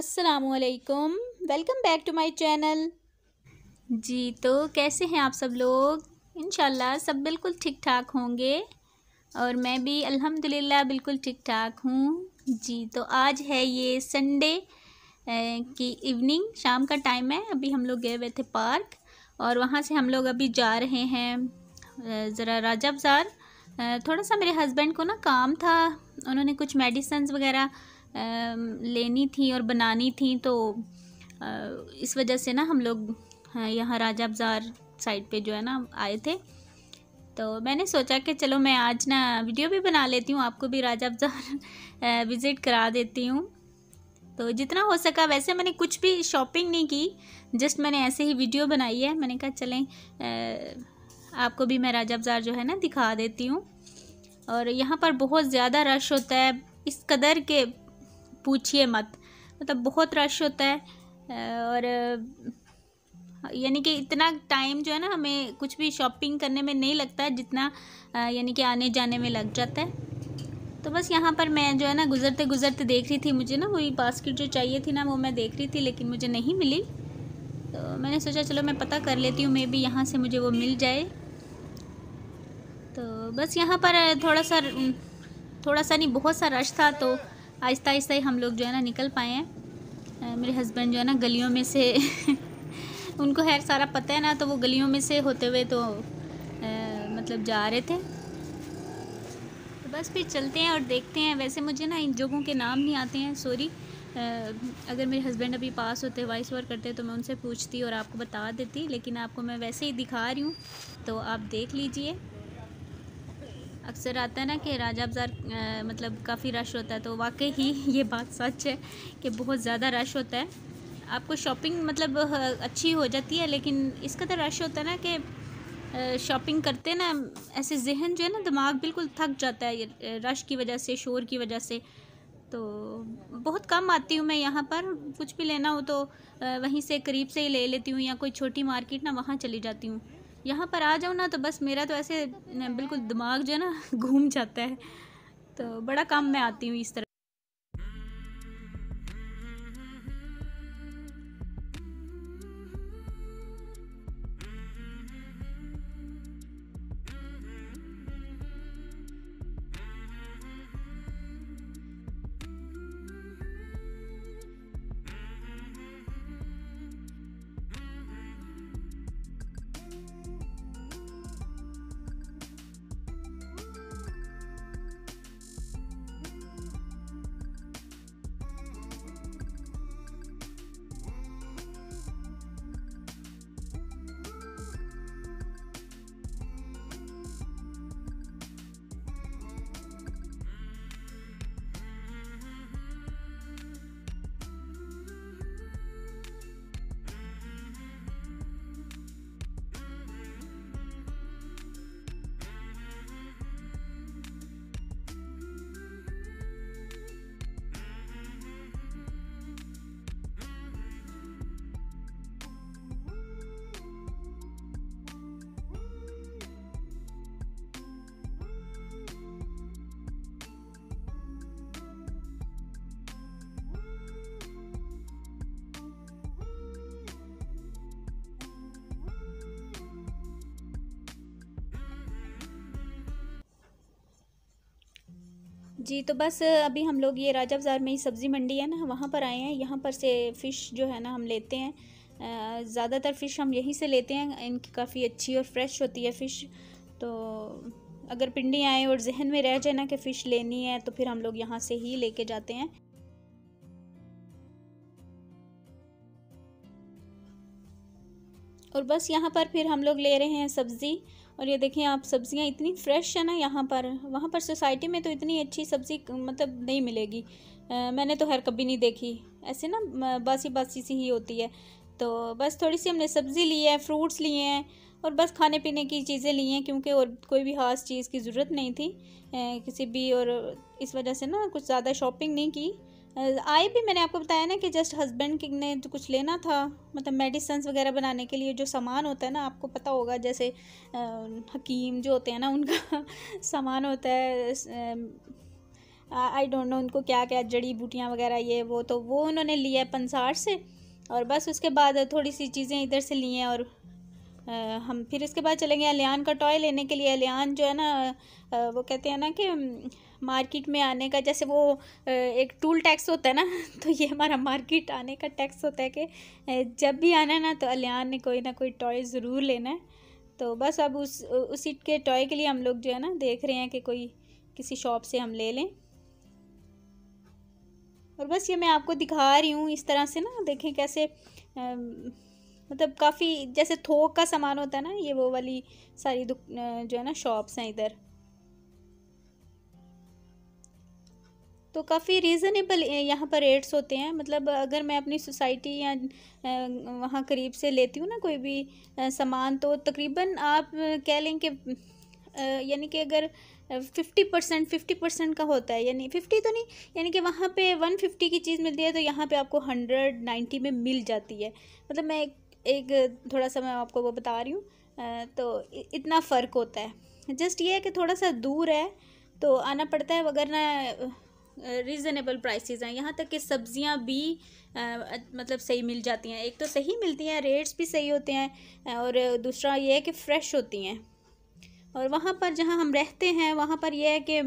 अस्सलामुअलैकुम। Welcome back to my channel. जी तो कैसे हैं आप सब लोग? इंशाल्लाह सब बिल्कुल ठीक ठाक होंगे और मैं भी अल्हम्दुलिल्लाह बिल्कुल ठीक ठाक हूँ। जी तो आज है ये संडे की इवनिंग, शाम का टाइम है। अभी हम लोग गए हुए थे पार्क और वहाँ से हम लोग अभी जा रहे हैं ज़रा राजा बाज़ार। थोड़ा सा मेरे हस्बैंड को ना काम था, उन्होंने कुछ मेडिसिन्स वगैरह लेनी थी और बनानी थी, तो इस वजह से ना हम लोग यहाँ राजा बाज़ार साइड पे जो है ना आए थे। तो मैंने सोचा कि चलो मैं आज ना वीडियो भी बना लेती हूँ, आपको भी राजा बाज़ार विज़िट करा देती हूँ। तो जितना हो सका, वैसे मैंने कुछ भी शॉपिंग नहीं की, जस्ट मैंने ऐसे ही वीडियो बनाई है। मैंने कहा चलें आपको भी मैं राजा बाज़ार जो है ना दिखा देती हूँ। और यहाँ पर बहुत ज़्यादा रश होता है, इस कदर के पूछिए मत, मतलब बहुत रश होता है। और यानी कि इतना टाइम जो है ना हमें कुछ भी शॉपिंग करने में नहीं लगता है जितना यानी कि आने जाने में लग जाता है। तो बस यहाँ पर मैं जो है ना गुज़रते गुज़रते देख रही थी, मुझे ना वही बास्केट जो चाहिए थी ना वो मैं देख रही थी, लेकिन मुझे नहीं मिली। तो मैंने सोचा चलो मैं पता कर लेती हूँ, मे बी यहाँ से मुझे वो मिल जाए। तो बस यहाँ पर थोड़ा सा नहीं, बहुत सा रश था, तो आहिस्ता आहिस्ता ही हम लोग जो है ना निकल पाए हैं। मेरे हस्बैंड जो है ना गलियों में से उनको खैर सारा पता है ना, तो वो गलियों में से होते हुए तो मतलब जा रहे थे। तो बस फिर चलते हैं और देखते हैं। वैसे मुझे ना इन जगहों के नाम नहीं आते हैं, सॉरी। अगर मेरे हस्बैंड अभी पास होते, वॉइस ओवर करते, तो मैं उनसे पूछती और आपको बता देती, लेकिन आपको मैं वैसे ही दिखा रही हूँ, तो आप देख लीजिए। अक्सर आता है ना कि राजा बाज़ार मतलब काफ़ी रश होता है, तो वाकई ही ये बात सच है कि बहुत ज़्यादा रश होता है। आपको शॉपिंग मतलब अच्छी हो जाती है, लेकिन इस कदर रश होता है ना कि शॉपिंग करते ना ऐसे जहन जो है ना, दिमाग बिल्कुल थक जाता है रश की वजह से, शोर की वजह से। तो बहुत कम आती हूँ मैं यहाँ पर, कुछ भी लेना हो तो वहीं से करीब से ही ले लेती हूँ, या कोई छोटी मार्केट ना वहाँ चली जाती हूँ। यहाँ पर आ जाऊँ ना तो बस मेरा तो ऐसे बिल्कुल दिमाग जो है ना घूम जाता है। तो बड़ा कम मैं आती हूँ इस तरह। जी तो बस अभी हम लोग ये राजा बाज़ार में ही सब्ज़ी मंडी है ना, वहाँ पर आए हैं। यहाँ पर से फ़िश जो है ना हम लेते हैं, ज़्यादातर फ़िश हम यहीं से लेते हैं। इनकी काफ़ी अच्छी और फ्रेश होती है फ़िश। तो अगर पिंडी आए और जहन में रह जाए ना कि फ़िश लेनी है, तो फिर हम लोग यहाँ से ही लेके जाते हैं। और बस यहाँ पर फिर हम लोग ले रहे हैं सब्ज़ी। और ये देखें आप, सब्ज़ियाँ इतनी फ़्रेश है ना यहाँ पर। वहाँ पर सोसाइटी में तो इतनी अच्छी सब्ज़ी मतलब नहीं मिलेगी। मैंने तो खैर कभी नहीं देखी ऐसे ना, बासी बासी सी ही होती है। तो बस थोड़ी सी हमने सब्ज़ी ली है, फ्रूट्स लिए हैं और बस खाने पीने की चीज़ें ली हैं, क्योंकि और कोई भी ख़ास चीज़ की ज़रूरत नहीं थी किसी भी। और इस वजह से ना कुछ ज़्यादा शॉपिंग नहीं की। आए भी, मैंने आपको बताया ना कि जस्ट हस्बैंड ने जो कुछ लेना था, मतलब मेडिसिन्स वगैरह बनाने के लिए जो सामान होता है ना, आपको पता होगा, जैसे हकीम जो होते हैं ना उनका सामान होता है, आई डोंट नो उनको क्या क्या जड़ी बूटियाँ वगैरह ये वो, तो वो उन्होंने लिया है पंसार से। और बस उसके बाद थोड़ी सी चीज़ें इधर से ली हैं। और हम फिर इसके बाद चलेंगे अलियान का टॉय लेने के लिए। अलियान जो है ना, वो कहते हैं ना कि मार्केट में आने का, जैसे वो एक टूल टैक्स होता है ना तो ये हमारा मार्केट आने का टैक्स होता है कि जब भी आना है ना तो अलियान ने कोई ना कोई टॉय ज़रूर लेना है। तो बस अब उसी के टॉय के लिए हम लोग जो है ना देख रहे हैं कि कोई किसी शॉप से हम ले लें। और बस ये मैं आपको दिखा रही हूँ इस तरह से ना, देखें कैसे मतलब काफ़ी जैसे थोक का सामान होता है ना, ये वो वाली सारी जो है ना शॉप्स हैं इधर। तो काफ़ी रीज़नेबल यहाँ पर रेट्स होते हैं। मतलब अगर मैं अपनी सोसाइटी या वहाँ करीब से लेती हूँ ना कोई भी सामान, तो तकरीबन आप कह लें कि यानी कि अगर 50% का होता है, यानी 50 तो नहीं, यानी कि वहाँ पे 150 की चीज़ मिलती है तो यहाँ पे आपको 190 में मिल जाती है। मतलब मैं एक थोड़ा सा मैं आपको वो बता रही हूँ। तो इतना फ़र्क होता है। जस्ट ये है कि थोड़ा सा दूर है तो आना पड़ता है, वगरना रीज़नेबल प्राइसेस हैं। यहाँ तक कि सब्ज़ियाँ भी मतलब सही मिल जाती हैं। एक तो सही मिलती हैं, रेट्स भी सही होते हैं, और दूसरा ये है कि फ़्रेश होती हैं। और वहाँ पर जहाँ हम रहते हैं वहाँ पर यह है कि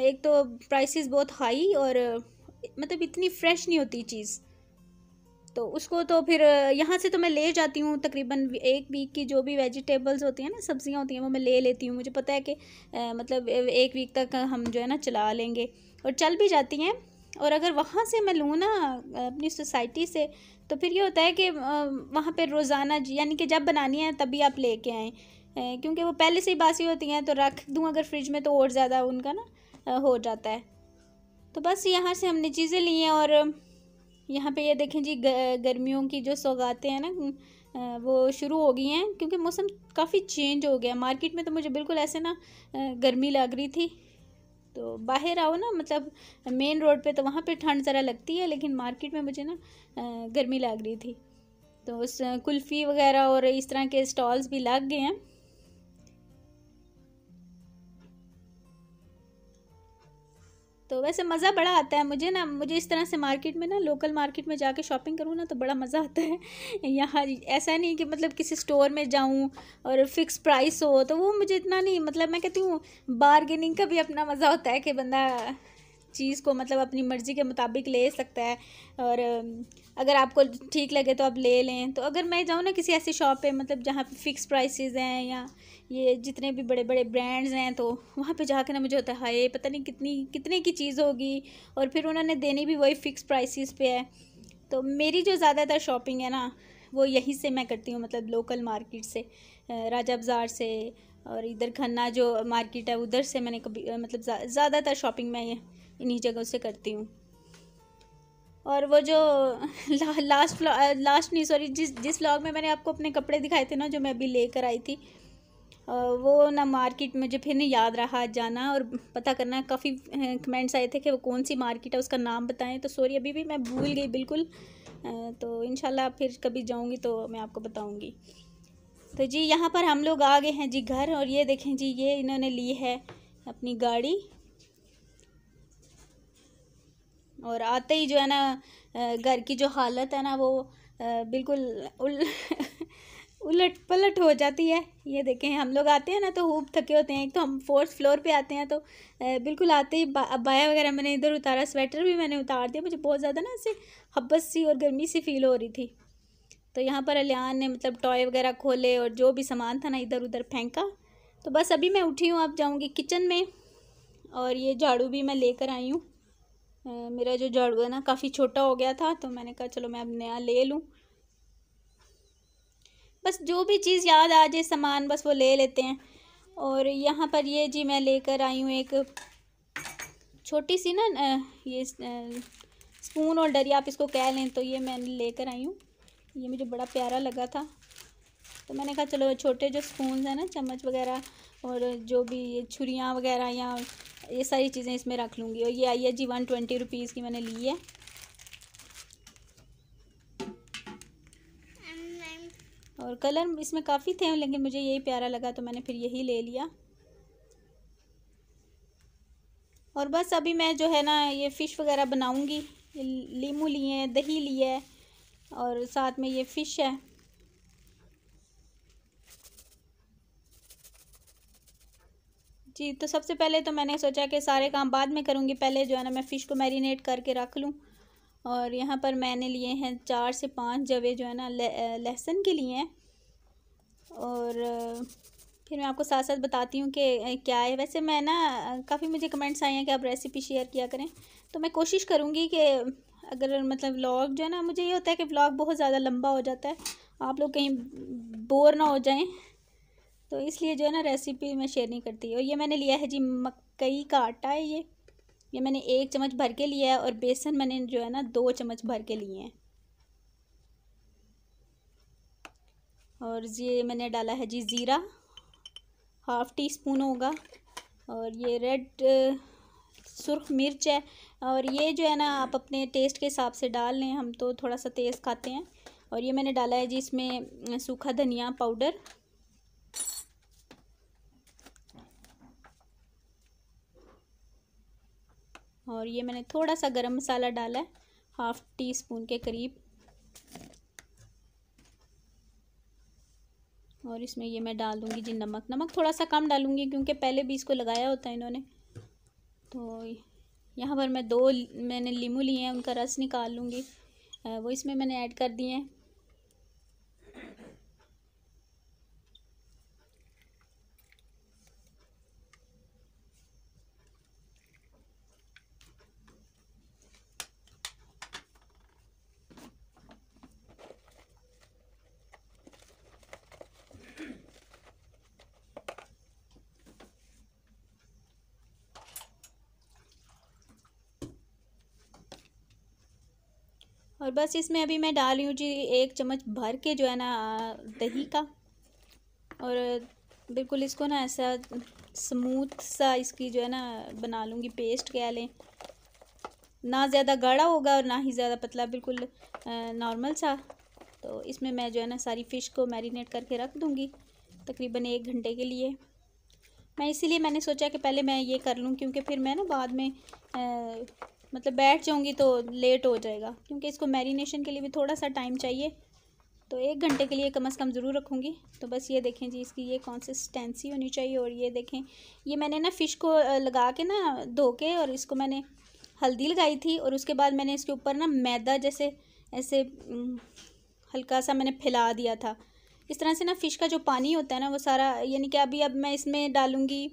एक तो प्राइसेस बहुत हाई, और मतलब इतनी फ़्रेश नहीं होती चीज़। तो उसको तो फिर यहाँ से तो मैं ले जाती हूँ तकरीबन एक वीक की जो भी वेजिटेबल्स होती हैं ना, सब्जियाँ होती हैं, वो मैं ले लेती हूँ। मुझे पता है कि मतलब एक वीक तक हम जो है ना चला लेंगे, और चल भी जाती हैं। और अगर वहाँ से मैं लूँ ना अपनी सोसाइटी से, तो फिर ये होता है कि वहाँ पे रोज़ाना यानी कि जब बनानी है तभी आप लेके आएँ, क्योंकि वो पहले से ही बासी होती हैं। तो रख दूँ अगर फ्रिज में तो और ज़्यादा उनका ना हो जाता है। तो बस यहाँ से हमने चीज़ें ली हैं। और यहाँ पे ये देखें जी, गर्मियों की जो सौगातें हैं ना वो शुरू हो गई हैं, क्योंकि मौसम काफ़ी चेंज हो गया। मार्केट में तो मुझे बिल्कुल ऐसे ना गर्मी लग रही थी, तो बाहर आओ ना, मतलब मेन रोड पे तो वहाँ पे ठंड ज़रा लगती है, लेकिन मार्केट में मुझे ना गर्मी लग रही थी। तो उस कुल्फ़ी वगैरह और इस तरह के स्टॉल्स भी लग गए हैं। तो वैसे मज़ा बड़ा आता है मुझे ना, मुझे इस तरह से मार्केट में ना, लोकल मार्केट में जाके शॉपिंग करूँ ना तो बड़ा मज़ा आता है। यहाँ ऐसा नहीं कि मतलब किसी स्टोर में जाऊँ और फिक्स प्राइस हो, तो वो मुझे इतना नहीं, मतलब मैं कहती हूँ बारगेनिंग का भी अपना मज़ा होता है कि बंदा चीज़ को मतलब अपनी मर्ज़ी के मुताबिक ले सकता है। और अगर आपको ठीक लगे तो आप ले लें। तो अगर मैं जाऊँ ना किसी ऐसी शॉप पे, मतलब जहाँ पे फ़िक्स प्राइसेस हैं, या ये जितने भी बड़े बड़े ब्रांड्स हैं, तो वहाँ पे जाके ना मुझे होता है हाय पता नहीं कितने की चीज़ होगी, और फिर उन्होंने देनी भी वही फ़िक्स प्राइसेस पे है। तो मेरी जो ज़्यादातर शॉपिंग है ना वो यहीं से मैं करती हूँ, मतलब लोकल मार्केट से, राजा बाज़ार से, और इधर खन्ना जो मार्केट है उधर से मैंने कभी मतलब ज़्यादातर शॉपिंग मैं इन्हीं जगहों से करती हूँ। और वो जो लास्ट नहीं सॉरी, जिस व्लॉग में मैंने आपको अपने कपड़े दिखाए थे ना, जो मैं अभी लेकर आई थी, वो ना मार्केट मुझे फिर नहीं याद रहा जाना और पता करना। काफ़ी कमेंट्स आए थे कि वो कौन सी मार्केट है, उसका नाम बताएं। तो सॉरी अभी भी मैं भूल गई बिल्कुल। तो इंशाल्लाह फिर कभी जाऊंगी तो मैं आपको बताऊंगी। तो जी यहाँ पर हम लोग आ गए हैं जी घर, और ये देखें जी, ये इन्होंने ली है अपनी गाड़ी, और आते ही जो है ना घर की जो हालत है ना वो बिल्कुल उलट पलट हो जाती है। ये देखें, हम लोग आते हैं ना तो खूब थके होते हैं। एक तो हम 4th फ्लोर पे आते हैं, तो बिल्कुल आते ही अबाया वगैरह मैंने इधर उतारा, स्वेटर भी मैंने उतार दिया। मुझे बहुत ज़्यादा ना ऐसे हब्बस सी और गर्मी सी फील हो रही थी। तो यहाँ पर अलियान ने मतलब टॉय वगैरह खोले और जो भी सामान था ना इधर उधर फेंका। तो बस अभी मैं उठी हूँ, अब जाऊँगी किचन में। और ये झाड़ू भी मैं लेकर आई हूँ। मेरा जो झाड़ू है ना काफ़ी छोटा हो गया था, तो मैंने कहा चलो मैं अब नया ले लूँ। बस जो भी चीज़ याद आ जाए सामान, बस वो ले लेते हैं। और यहाँ पर ये जी मैं लेकर आई हूँ एक छोटी सी ना ये स्पून होल्डर, या आप इसको कह लें, तो ये मैं लेकर आई हूँ। ये मुझे बड़ा प्यारा लगा था, तो मैंने कहा चलो छोटे जो स्पून हैं ना, चम्मच वगैरह और जो भी ये छुरियाँ वगैरह या ये सारी चीज़ें इसमें रख लूँगी। और ये आई है जी 120 रुपीज़ की मैंने ली है। और कलर इसमें काफ़ी थे, लेकिन मुझे यही प्यारा लगा तो मैंने फिर यही ले लिया। और बस अभी मैं जो है ना ये फ़िश वगैरह बनाऊंगी। लीमू लिए हैं, दही लिया है और साथ में ये फ़िश है। जी, तो सबसे पहले तो मैंने सोचा कि सारे काम बाद में करूँगी, पहले जो है ना मैं फ़िश को मैरिनेट करके रख लूँ। और यहाँ पर मैंने लिए हैं 4 से 5 जवे जो है ना लहसुन के लिए हैं। और फिर मैं आपको साथ साथ बताती हूँ कि क्या है। वैसे मैं ना काफ़ी मुझे कमेंट्स आए हैं कि आप रेसिपी शेयर किया करें, तो मैं कोशिश करूँगी कि अगर मतलब व्लॉग जो है ना, मुझे ये होता है कि व्लॉग बहुत ज़्यादा लंबा हो जाता है, आप लोग कहीं बोर ना हो जाएं, तो इसलिए जो है ना रेसिपी मैं शेयर नहीं करती। और ये मैंने लिया है जी मकई का आटा है ये मैंने 1 चम्मच भर के लिया है। और बेसन मैंने जो है ना 2 चम्मच भर के लिए हैं। और ये मैंने डाला है जी ज़ीरा, हाफ़ टी स्पून होगा। और ये रेड सुर्ख मिर्च है। और ये जो है ना आप अपने टेस्ट के हिसाब से डाल लें, हम तो थोड़ा सा तेज़ खाते हैं। और ये मैंने डाला है जी इसमें सूखा धनिया पाउडर। और ये मैंने थोड़ा सा गरम मसाला डाला है, हाफ़ टी स्पून के करीब। और इसमें ये मैं डाल दूँगी जी नमक थोड़ा सा कम डालूँगी क्योंकि पहले भी इसको लगाया होता है इन्होंने। तो यहाँ पर मैंने लीमू लिए हैं, उनका रस निकाल लूँगी, वो इसमें मैंने ऐड कर दिए हैं। और बस इसमें अभी मैं डाल रही हूँ जी 1 चम्मच भर के जो है ना दही का। और बिल्कुल इसको ना ऐसा स्मूथ सा इसकी जो है ना बना लूँगी, पेस्ट कह लें। ना ज़्यादा गाढ़ा होगा और ना ही ज़्यादा पतला, बिल्कुल नॉर्मल सा। तो इसमें मैं जो है ना सारी फ़िश को मैरिनेट करके रख दूँगी तकरीबन 1 घंटे के लिए। इसीलिए मैंने सोचा कि पहले मैं ये कर लूँ, क्योंकि फिर मैं ना बाद में मतलब बैठ जाऊँगी तो लेट हो जाएगा, क्योंकि इसको मैरिनेशन के लिए भी थोड़ा सा टाइम चाहिए। तो 1 घंटे के लिए कम से कम ज़रूर रखूँगी। तो बस ये देखें जी, इसकी ये कंसिस्टेंसी होनी चाहिए। और ये देखें, ये मैंने ना फ़िश को लगा के ना धो के, और इसको मैंने हल्दी लगाई थी। और उसके बाद मैंने इसके ऊपर ना मैदा जैसे ऐसे हल्का सा मैंने फैला दिया था। इस तरह से ना फ़िश का जो पानी होता है ना वो सारा, यानी कि अब मैं इसमें डालूँगी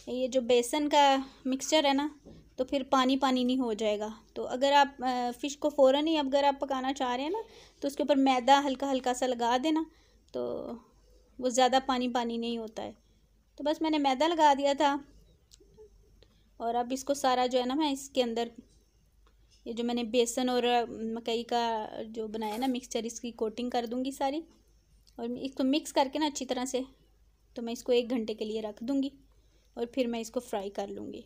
ये जो बेसन का मिक्सचर है ना, तो फिर पानी पानी नहीं हो जाएगा। तो अगर आप फ़िश को फ़ौरन ही अगर आप पकाना चाह रहे हैं ना, तो उसके ऊपर मैदा हल्का हल्का सा लगा देना, तो वो ज़्यादा पानी पानी नहीं होता है। तो बस मैंने मैदा लगा दिया था। और अब इसको सारा जो है ना मैं इसके अंदर, ये जो मैंने बेसन और मकई का जो बनाया ना मिक्सचर, इसकी कोटिंग कर दूँगी सारी। और इसको मिक्स करके ना अच्छी तरह से, तो मैं इसको 1 घंटे के लिए रख दूँगी और फिर मैं इसको फ्राई कर लूँगी।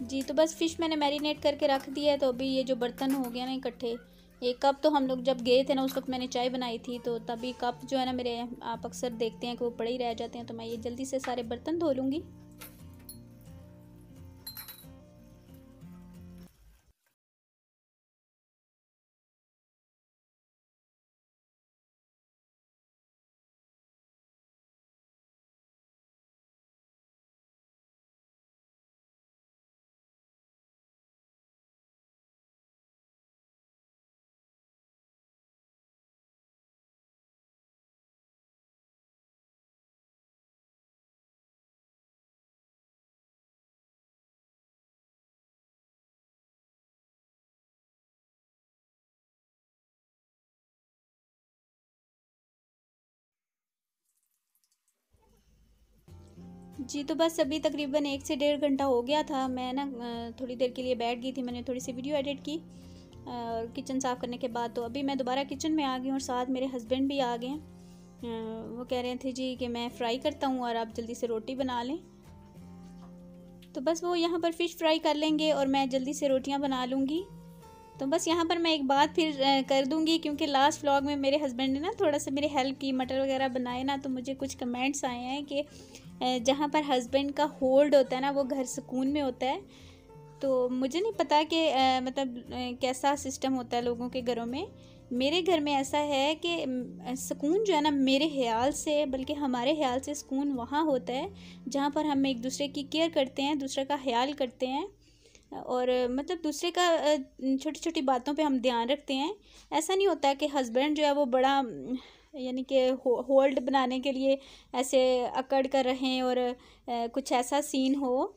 जी, तो बस फ़िश मैंने मैरिनेट करके रख दिया है। तो अभी ये जो बर्तन हो गया ना इकट्ठे, एक कप तो हम लोग जब गए थे ना उस वक्त मैंने चाय बनाई थी, तो तभी कप जो है ना मेरे, आप अक्सर देखते हैं कि वो पड़े ही रह जाते हैं। तो मैं ये जल्दी से सारे बर्तन धो लूँगी। जी तो बस अभी तकरीबन 1 से 1.5 घंटा हो गया था। मैं ना थोड़ी देर के लिए बैठ गई थी, मैंने थोड़ी सी वीडियो एडिट की किचन साफ़ करने के बाद। तो अभी मैं दोबारा किचन में आ गई हूँ और साथ मेरे हस्बैंड भी आ गए हैं। वो कह रहे थे जी कि मैं फ्राई करता हूँ और आप जल्दी से रोटी बना लें। तो बस वो यहाँ पर फ़िश फ्राई कर लेंगे और मैं जल्दी से रोटियाँ बना लूँगी। तो बस यहाँ पर मैं एक बात फिर कर दूँगी, क्योंकि लास्ट व्लॉग में मेरे हस्बैंड ने ना थोड़ा सा मेरी हेल्प की, मटर वगैरह बनाए ना, तो मुझे कुछ कमेंट्स आए हैं कि जहाँ पर हस्बैंड का होल्ड होता है ना वो घर सुकून में होता है। तो मुझे नहीं पता कि मतलब कैसा सिस्टम होता है लोगों के घरों में। मेरे घर में ऐसा है कि सुकून जो है ना मेरे ख्याल से, बल्कि हमारे ख्याल से सुकून वहाँ होता है जहाँ पर हम एक दूसरे की केयर करते हैं, दूसरे का ख्याल करते हैं और मतलब दूसरे का छोटी छोटी बातों पे हम ध्यान रखते हैं। ऐसा नहीं होता है कि हस्बैंड जो है वो बड़ा यानी कि होल्ड बनाने के लिए ऐसे अकड़ कर रहें और कुछ ऐसा सीन हो।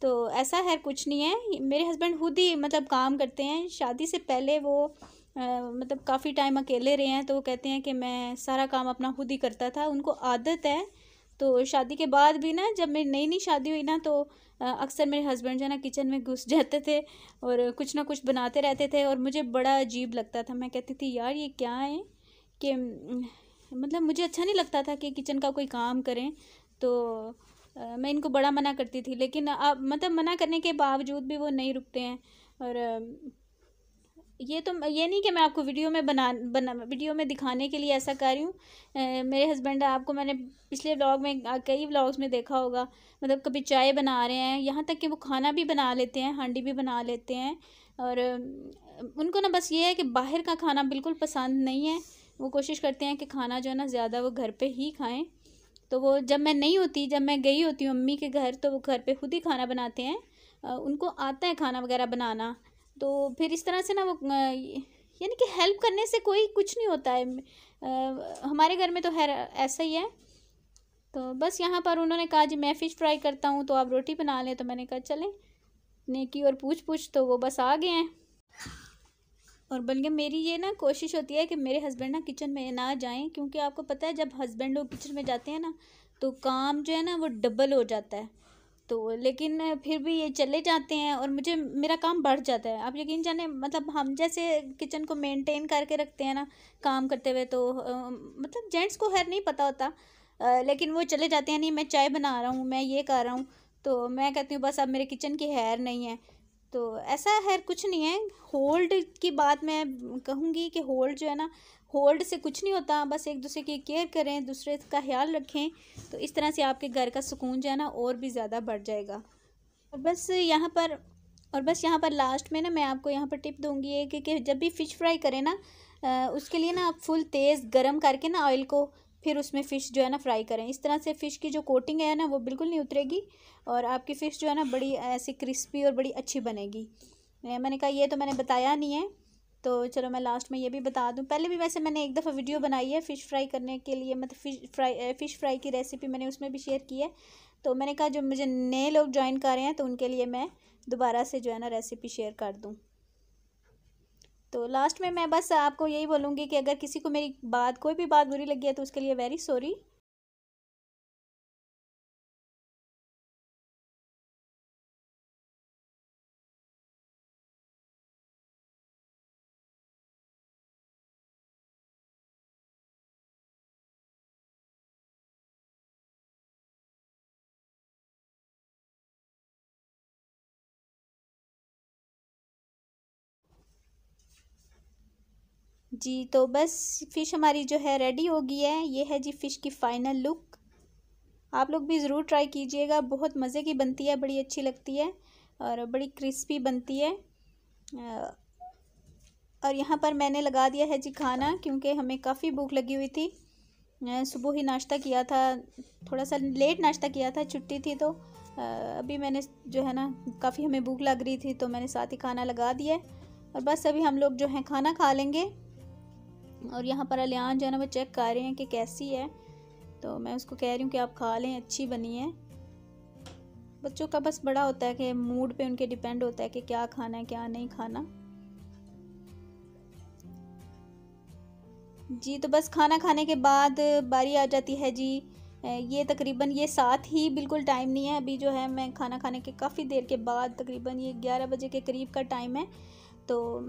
तो ऐसा है कुछ नहीं है। मेरे हस्बैंड खुद ही मतलब काम करते हैं। शादी से पहले वो मतलब काफ़ी टाइम अकेले रहे हैं, तो वो कहते हैं कि मैं सारा काम अपना खुद ही करता था, उनको आदत है। तो शादी के बाद भी ना, जब मेरी नई नई शादी हुई ना, तो अक्सर मेरे हस्बैंड जो है ना किचन में घुस जाते थे और कुछ ना कुछ बनाते रहते थे और मुझे बड़ा अजीब लगता था। मैं कहती थी यार ये क्या है कि मतलब मुझे अच्छा नहीं लगता था कि किचन का कोई काम करें। तो मैं इनको बड़ा मना करती थी, लेकिन अब मतलब मना करने के बावजूद भी वो नहीं रुकते हैं। और ये नहीं कि मैं आपको वीडियो में वीडियो में दिखाने के लिए ऐसा कर रही हूँ। मेरे हस्बैंड, आपको मैंने पिछले व्लॉग में कई व्लॉग्स में देखा होगा, मतलब कभी चाय बना रहे हैं, यहाँ तक कि वो खाना भी बना लेते हैं, हांडी भी बना लेते हैं। और उनको ना बस ये है कि बाहर का खाना बिल्कुल पसंद नहीं है। वो कोशिश करते हैं कि खाना जो है ना ज़्यादा वो घर पे ही खाएं। तो वो जब मैं नहीं होती, जब मैं गई होती हूँ अम्मी के घर, तो वो घर पे खुद ही खाना बनाते हैं। उनको आता है खाना वगैरह बनाना। तो फिर इस तरह से ना वो यानी कि हेल्प करने से कोई कुछ नहीं होता है। हमारे घर में तो खैर ऐसा ही है। तो बस यहाँ पर उन्होंने कहा जी मैं फ़िश फ्राई करता हूँ तो आप रोटी बना लें। तो मैंने कहा चलें, नेकी और पूछ पूछ, तो वो बस आ गए हैं। और बल्कि मेरी ये ना कोशिश होती है कि मेरे हस्बैंड ना किचन में ना जाएं, क्योंकि आपको पता है जब हस्बैंड लोग किचन में जाते हैं ना तो काम जो है ना वो डबल हो जाता है। तो लेकिन फिर भी ये चले जाते हैं और मुझे मेरा काम बढ़ जाता है। आप यकीन जाने, मतलब हम जैसे किचन को मेंटेन करके रखते हैं ना काम करते हुए, तो मतलब जेंट्स को खैर नहीं पता होता। लेकिन वो चले जाते हैं, नहीं मैं चाय बना रहा हूँ, मैं ये कर रहा हूँ। तो मैं कहती हूँ बस अब मेरे किचन की खैर नहीं है। तो ऐसा है कुछ नहीं है। होल्ड की बात मैं कहूँगी कि होल्ड जो है ना, होल्ड से कुछ नहीं होता। बस एक दूसरे की केयर करें, दूसरे का ख्याल रखें, तो इस तरह से आपके घर का सुकून जो है ना और भी ज़्यादा बढ़ जाएगा। और बस यहाँ पर लास्ट में ना मैं आपको यहाँ पर टिप दूँगी है कि जब भी फ़िश फ्राई करें ना, उसके लिए ना आप फुल तेज़ गरम करके ना ऑयल को, फिर उसमें फ़िश जो है ना फ्राई करें। इस तरह से फ़िश की जो कोटिंग है ना वो बिल्कुल नहीं उतरेगी और आपकी फ़िश जो है ना बड़ी ऐसी क्रिस्पी और बड़ी अच्छी बनेगी। मैंने कहा ये तो मैंने बताया नहीं है, तो चलो मैं लास्ट में ये भी बता दूं। पहले भी वैसे मैंने एक दफ़ा वीडियो बनाई है फ़िश फ्राई करने के लिए, मतलब फ़िश फ्राई की रेसिपी मैंने उसमें भी शेयर की है। तो मैंने कहा जो मुझे नए लोग ज्वाइन कर रहे हैं तो उनके लिए मैं दोबारा से जो है ना रेसिपी शेयर कर दूं। तो लास्ट में मैं बस आपको यही बोलूँगी कि अगर किसी को मेरी बात, कोई भी बात बुरी लगी है तो उसके लिए वेरी सॉरी। जी तो बस फ़िश हमारी जो है रेडी हो गई है। ये है जी फ़िश की फ़ाइनल लुक। आप लोग भी ज़रूर ट्राई कीजिएगा, बहुत मज़े की बनती है, बड़ी अच्छी लगती है और बड़ी क्रिस्पी बनती है। और यहाँ पर मैंने लगा दिया है जी खाना, क्योंकि हमें काफ़ी भूख लगी हुई थी। सुबह ही नाश्ता किया था, थोड़ा सा लेट नाश्ता किया था, छुट्टी थी। तो अभी मैंने जो है ना काफ़ी हमें भूख लग रही थी तो मैंने साथ ही खाना लगा दिया और बस अभी हम लोग जो हैं खाना खा लेंगे। और यहाँ पर अलियान जो है ना वो चेक कर रहे हैं कि कैसी है, तो मैं उसको कह रही हूँ कि आप खा लें, अच्छी बनी है। बच्चों का बस बड़ा होता है कि मूड पे उनके डिपेंड होता है कि क्या खाना है क्या नहीं खाना। जी तो बस खाना खाने के बाद बारी आ जाती है जी ये तकरीबन ये 7 ही बिल्कुल टाइम नहीं है। अभी जो है मैं खाना खाने के काफ़ी देर के बाद, तकरीबन ये 11 बजे के करीब का टाइम है, तो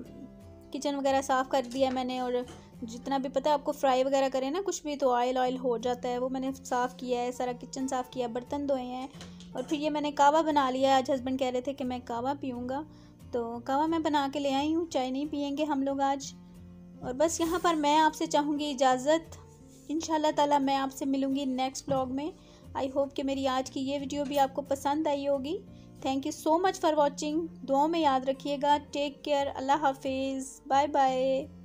किचन वगैरह साफ़ कर दिया मैंने। और जितना भी पता है आपको, फ्राई वगैरह करें ना कुछ भी तो ऑयल हो जाता है, वो मैंने साफ़ किया है, सारा किचन साफ़ किया, बर्तन धोए हैं। और फिर ये मैंने कावा बना लिया। आज हस्बैंड कह रहे थे कि मैं कावा पीऊँगा, तो कावा मैं बना के ले आई हूँ। चाय नहीं पियेंगे हम लोग आज। और बस यहाँ पर मैं आपसे चाहूँगी इजाज़त। इंशाल्लाह ताला मैं आपसे मिलूँगी नेक्स्ट व्लॉग में। आई होप कि मेरी आज की ये वीडियो भी आपको पसंद आई होगी। Thank you so much for watching. दुआओं में याद रखिएगा। Take care. अल्लाह हाफिज़। Bye bye.